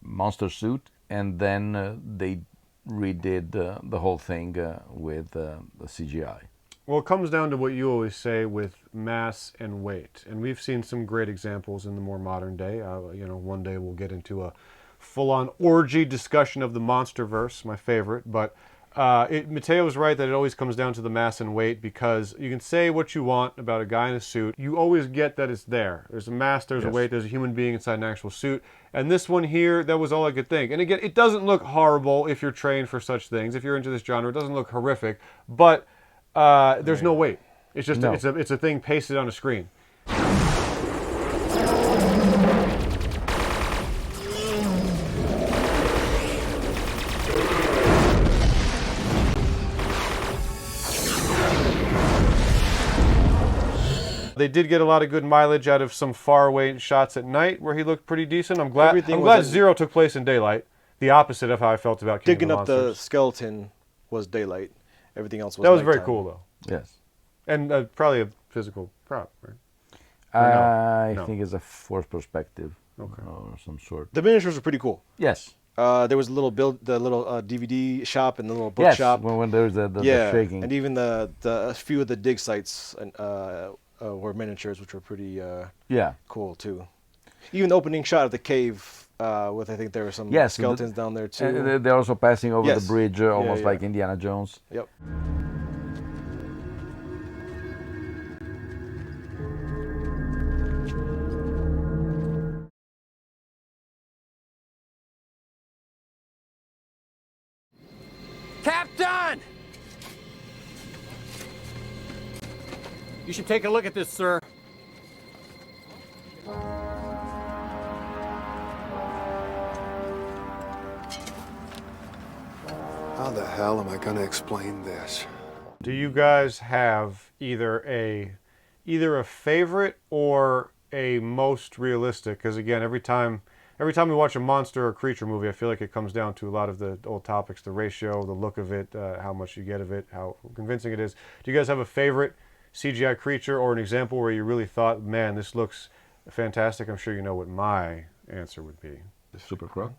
Speaker 5: monster suit, and then they redid the whole thing with the CGI.
Speaker 1: Well, it comes down to what you always say with mass and weight, and we've seen some great examples in the more modern day. One day we'll get into a full-on orgy discussion of the MonsterVerse, my favorite, but Mateo was right that it always comes down to the mass and weight, because you can say what you want about a guy in a suit. You always get that it's there. There's a mass, there's a weight, there's a human being inside an actual suit. And this one here, that was all I could think. And again, it doesn't look horrible if you're trained for such things. If you're into this genre, it doesn't look horrific. But there's no weight. It's just it's a thing pasted on a screen. They did get a lot of good mileage out of some faraway shots at night where he looked pretty decent. I'm glad Zero took place in daylight. The opposite of how I felt about King
Speaker 2: digging
Speaker 1: of the
Speaker 2: up
Speaker 1: Monsters.
Speaker 2: the skeleton was daylight. Everything else was
Speaker 1: That was
Speaker 2: nighttime.
Speaker 1: very cool, though.
Speaker 5: Yes.
Speaker 1: And probably a physical prop, right?
Speaker 5: I think it's a fourth perspective or some sort.
Speaker 2: The miniatures were pretty cool.
Speaker 5: Yes.
Speaker 2: There was a little DVD shop and the little book shop.
Speaker 5: When there's the shaking.
Speaker 2: And even a few of the dig sites were miniatures, which were pretty cool too. Even the opening shot of the cave with, I think there were some skeletons down there too.
Speaker 5: They're also passing over the bridge, almost like Indiana Jones.
Speaker 2: Yep.
Speaker 3: Captain! You should take a look at this, sir.
Speaker 14: How the hell am I going to explain this?
Speaker 1: Do you guys have either a favorite or a most realistic? Because again, every time we watch a monster or creature movie, I feel like it comes down to a lot of the old topics: the ratio, the look of it, how much you get of it, how convincing it is. Do you guys have a favorite CGI creature or an example where you really thought, man, this looks fantastic? I'm sure you know what my answer would be.
Speaker 5: The Super Croc.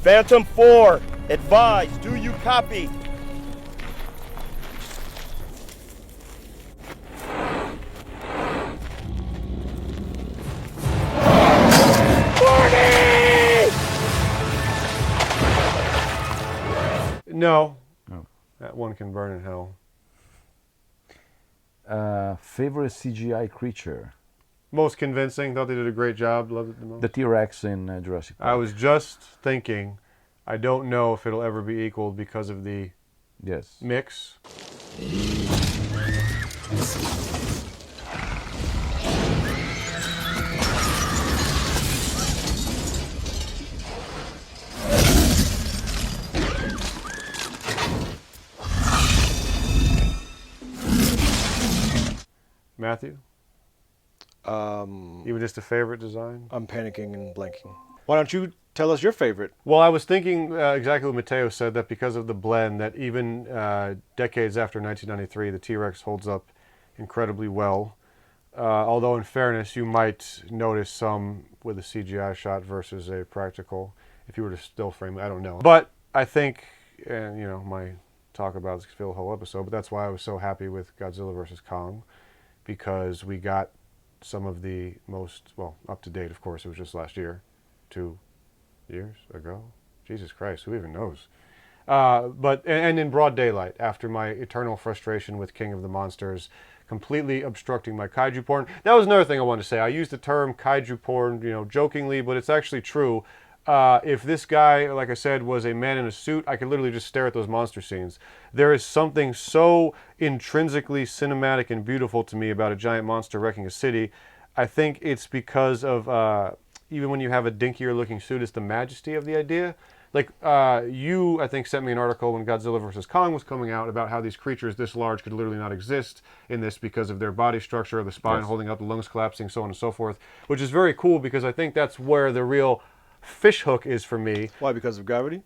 Speaker 15: Phantom 4, advise, do you copy?
Speaker 1: No. That one can burn in hell.
Speaker 5: Favorite CGI creature?
Speaker 1: Most convincing. Thought they did a great job. Loved it the most.
Speaker 5: The T-Rex in Jurassic Park.
Speaker 1: I was just thinking, I don't know if it'll ever be equaled because of the mix. Matthew? Even just a favorite design?
Speaker 2: I'm panicking and blanking. Why don't you tell us your favorite?
Speaker 1: Well, I was thinking exactly what Mateo said, that because of the blend, that even decades after 1993, the T-Rex holds up incredibly well. Although, in fairness, you might notice some with a CGI shot versus a practical, if you were to still frame it. I don't know. But I think, my talk about this for the whole episode, but that's why I was so happy with Godzilla vs. Kong, because we got some of the most, well, up to date, of course, it was just last year, 2 years ago. Jesus Christ, who even knows? But in broad daylight, after my eternal frustration with King of the Monsters completely obstructing my kaiju porn. That was another thing I wanted to say. I use the term kaiju porn, you know, jokingly, but it's actually true. If this guy, like I said, was a man in a suit, I could literally just stare at those monster scenes. There is something so intrinsically cinematic and beautiful to me about a giant monster wrecking a city. I think it's because of, even when you have a dinkier looking suit, it's the majesty of the idea. Like, you, I think, sent me an article when Godzilla vs. Kong was coming out about how these creatures this large could literally not exist in this because of their body structure, the spine holding up, the lungs collapsing, so on and so forth, which is very cool because I think that's where the real fish hook is for me.
Speaker 2: Why? Because of gravity?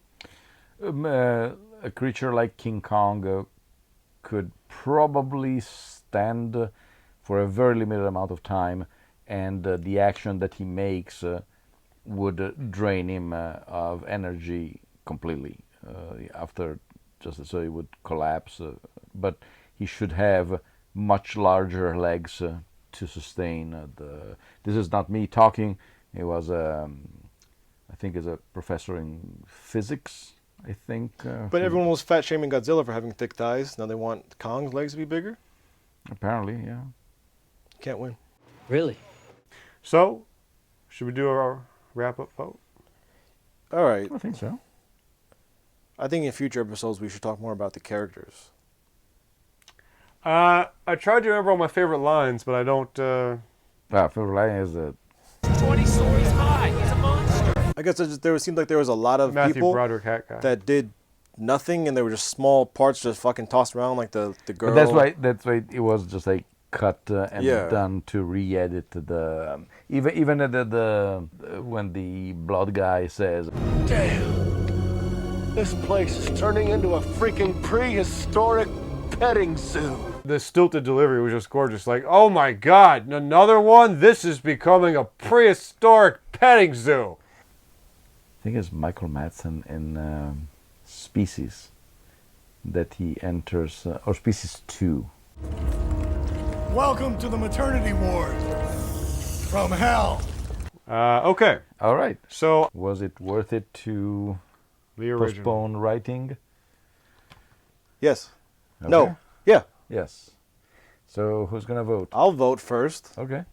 Speaker 5: A creature like King Kong could probably stand for a very limited amount of time, and the action that he makes would drain him of energy completely after, just so he would collapse. But he should have much larger legs to sustain the. This is not me talking. It was, I think, is a professor in physics. I think.
Speaker 2: But everyone was fat shaming Godzilla for having thick thighs. Now they want Kong's legs to be bigger.
Speaker 5: Apparently, yeah.
Speaker 2: Can't win.
Speaker 3: Really?
Speaker 1: So, should we do our wrap-up vote?
Speaker 2: All right.
Speaker 5: I think so.
Speaker 2: I think in future episodes we should talk more about the characters.
Speaker 1: I tried to remember all my favorite lines, but I don't.
Speaker 5: Favorite line is
Speaker 3: 20 stories high. He's a monster.
Speaker 2: I guess there seemed like there was a lot of
Speaker 1: Matthew
Speaker 2: people
Speaker 1: Broderick hat guy.
Speaker 2: that did nothing, and they were just small parts just fucking tossed around like the girl.
Speaker 5: But that's why it was just like cut and
Speaker 2: Yeah.
Speaker 5: done to re-edit the even at the when the blood guy says,
Speaker 8: Damn. This place is turning into a freaking prehistoric petting zoo.
Speaker 1: The stilted delivery was just gorgeous. Like, oh my God, another one? This is becoming a prehistoric petting zoo.
Speaker 5: I think it's Michael Madsen in Species that he enters, or Species 2.
Speaker 8: Welcome to the maternity ward from hell.
Speaker 1: Okay.
Speaker 5: All right.
Speaker 1: So,
Speaker 5: was it worth it to
Speaker 1: the original.
Speaker 5: postpone writing?
Speaker 2: Yes.
Speaker 5: Okay.
Speaker 2: No. Yeah.
Speaker 5: Yes. So who's gonna vote?
Speaker 2: I'll vote first.
Speaker 5: Okay.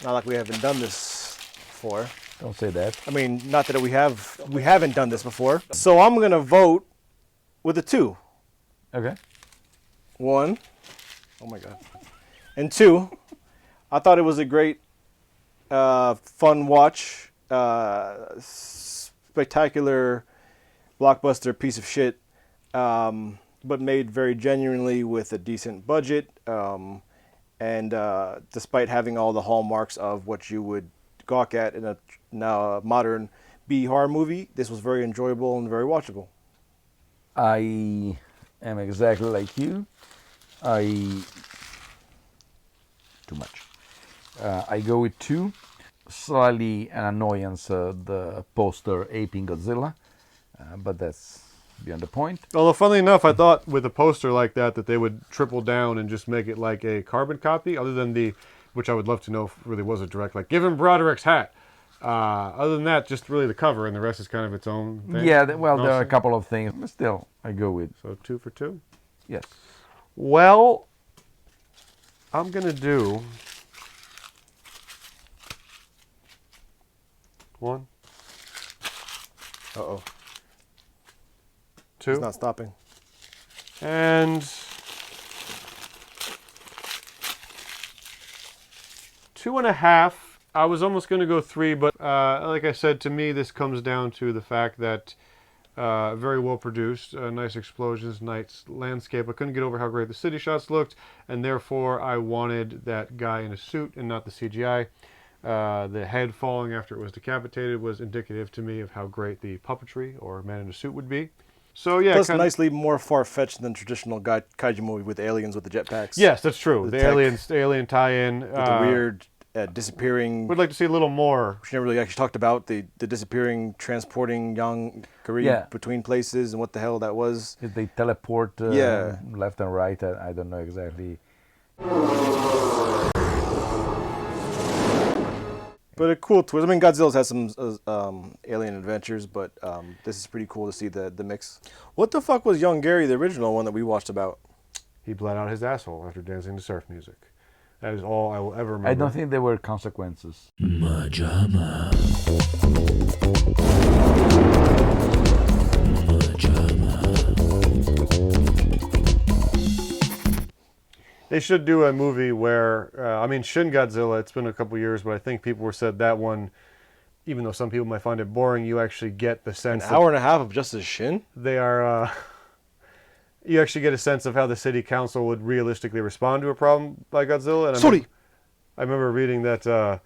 Speaker 2: Not like we haven't done this before.
Speaker 5: Don't say that.
Speaker 2: I mean, not that we haven't done this before. So I'm gonna vote with a 2.
Speaker 5: Okay.
Speaker 2: 1. Oh my God. And 2. I thought it was a great, fun watch. Spectacular, blockbuster piece of shit. But made very genuinely with a decent budget. And despite having all the hallmarks of what you would gawk at in a now modern B horror movie, this was very enjoyable and very watchable.
Speaker 5: I am exactly like you. Too much. I go with 2. Slightly an annoyance, the poster aping Godzilla, but that's beyond the point.
Speaker 1: Although, funnily enough, I thought with a poster like that they would triple down and just make it like a carbon copy, other than which I would love to know if really was a direct, like, give him Broderick's hat. Other than that, just really the cover, and the rest is kind of its own thing.
Speaker 5: Yeah, well, there are a couple of things, but still, I go with.
Speaker 1: So 2 for 2?
Speaker 5: Yes.
Speaker 1: Well, I'm going to do 1.
Speaker 2: Uh-oh.
Speaker 1: 2.
Speaker 2: It's not stopping.
Speaker 1: And 2.5. I was almost going to go 3, but like I said, to me, this comes down to the fact that very well produced, nice explosions, nice landscape. I couldn't get over how great the city shots looked, and therefore I wanted that guy in a suit and not the CGI. The head falling after it was decapitated was indicative to me of how great the puppetry or man in a suit would be. So yeah,
Speaker 2: plus nicely more far-fetched than traditional kaiju movie with aliens with the jetpacks.
Speaker 1: Yes, that's true. The
Speaker 2: tech,
Speaker 1: alien tie-in
Speaker 2: with the weird disappearing.
Speaker 1: We'd like to see a little more.
Speaker 2: Which never really actually talked about the disappearing, transporting young Gary between places and what the hell that was.
Speaker 5: If they teleport left and right, I don't know exactly.
Speaker 2: But a cool twist. I mean, Godzilla's had some alien adventures, but this is pretty cool to see the mix. What the fuck was Young Gary, the original one that we watched about?
Speaker 1: He bled out his asshole after dancing to surf music. That is all I will ever remember.
Speaker 5: I don't think there were consequences.
Speaker 16: MaJaMa.
Speaker 1: They should do a movie where, I mean, Shin Godzilla, it's been a couple years, but I think people were said that one, even though some people might find it boring, you actually get the sense.
Speaker 2: An hour and a half of just a Shin?
Speaker 1: They are, you actually get a sense of how the city council would realistically respond to a problem like Godzilla. And
Speaker 2: Sorry!
Speaker 1: I remember reading that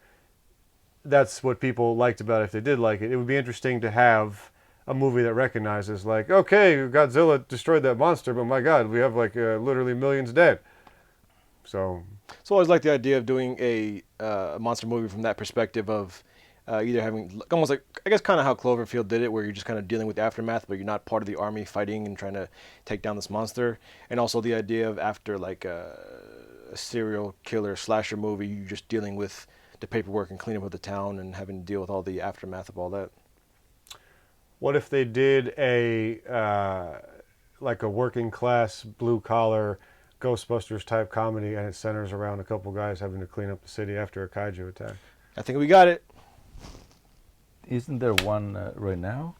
Speaker 1: that's what people liked about it if they did like it. It would be interesting to have a movie that recognizes, like, okay, Godzilla destroyed that monster, but my God, we have like literally millions dead. So
Speaker 2: I always like the idea of doing a monster movie from that perspective of either having almost like, I guess, kind of how Cloverfield did it, where you're just kind of dealing with the aftermath, but you're not part of the army fighting and trying to take down this monster. And also the idea of after like a serial killer slasher movie, you're just dealing with the paperwork and cleanup of the town and having to deal with all the aftermath of all that.
Speaker 1: What if they did a like a working class blue collar Ghostbusters type comedy, and it centers around a couple guys having to clean up the city after a kaiju attack?
Speaker 2: I think we got it.
Speaker 5: Isn't there one right now?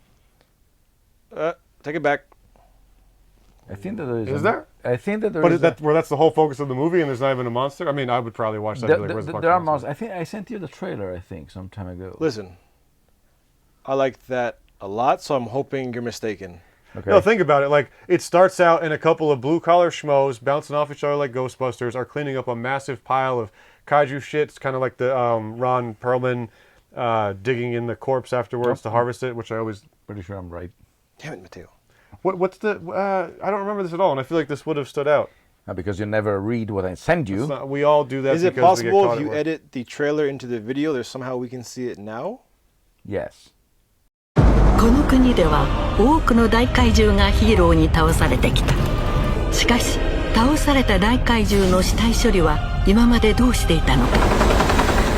Speaker 2: Take it back.
Speaker 5: I think that there is.
Speaker 1: Is there?
Speaker 5: I think that there
Speaker 1: but
Speaker 5: is.
Speaker 1: But where that's the whole focus of the movie, and there's not even a monster. I mean, I would probably watch that.
Speaker 5: There are monsters. I think I sent you the trailer. I think some time ago.
Speaker 2: Listen, I like that a lot, so I'm hoping you're mistaken.
Speaker 5: Okay.
Speaker 1: No, think about it. Like, it starts out in a couple of blue-collar schmoes bouncing off each other like Ghostbusters are cleaning up a massive pile of kaiju shit. It's kind of like the Ron Perlman digging in the corpse afterwards to harvest it, which I always...
Speaker 5: Pretty sure I'm right.
Speaker 2: Damn it, Mateo.
Speaker 1: What's the... I don't remember this at all, and I feel like this would have stood out.
Speaker 5: Because you never read what I send you.
Speaker 1: We all do that.
Speaker 2: Is it possible if you edit the trailer into the video, there's somehow we can see it now?
Speaker 5: Yes.
Speaker 17: この国では多くの大怪獣がヒーローに倒されてきた。しかし倒された大怪獣の死体処理は今までどうしていたのか。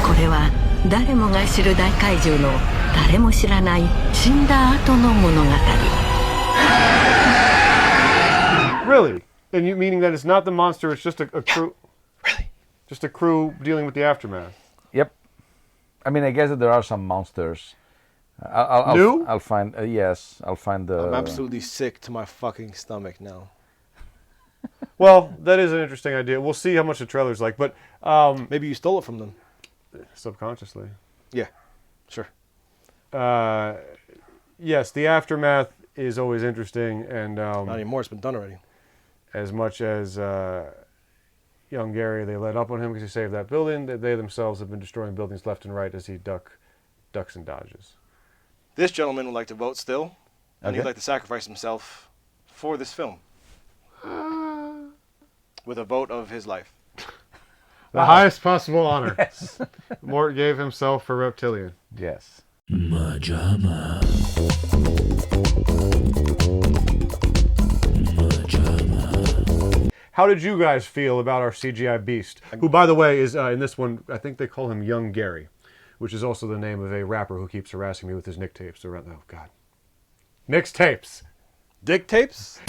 Speaker 17: これは誰もが知る大怪獣の誰も知らない死んだ後の物語。
Speaker 1: Really? And you meaning that it's not the monster, it's just a crew?
Speaker 2: Really?
Speaker 1: Just a crew dealing with the aftermath?
Speaker 5: Yep. I mean, I guess that there are some monsters. I'll find. Yes, I'll find the.
Speaker 2: I'm absolutely sick to my fucking stomach now.
Speaker 1: Well, that is an interesting idea. We'll see how much the trailer's like, but
Speaker 2: maybe you stole it from them.
Speaker 1: Subconsciously.
Speaker 2: Yeah, sure.
Speaker 1: Yes, the aftermath is always interesting, and
Speaker 2: not anymore. It's been done already.
Speaker 1: As much as young Gary, they let up on him because he saved that building. They themselves have been destroying buildings left and right as he ducks and dodges.
Speaker 2: This gentleman would like to vote still, and
Speaker 5: Okay.
Speaker 2: he'd like to sacrifice himself for this film with a vote of his life.
Speaker 1: The highest possible honor.
Speaker 5: Yes.
Speaker 1: Mort gave himself for Reptilian.
Speaker 5: Yes.
Speaker 16: MaJaMa.
Speaker 1: How did you guys feel about our CGI beast? Who, by the way, is in this one, I think they call him Young Gary, which is also the name of a rapper who keeps harassing me with his Nick tapes. Oh, God. Nick's tapes.
Speaker 2: Dick tapes?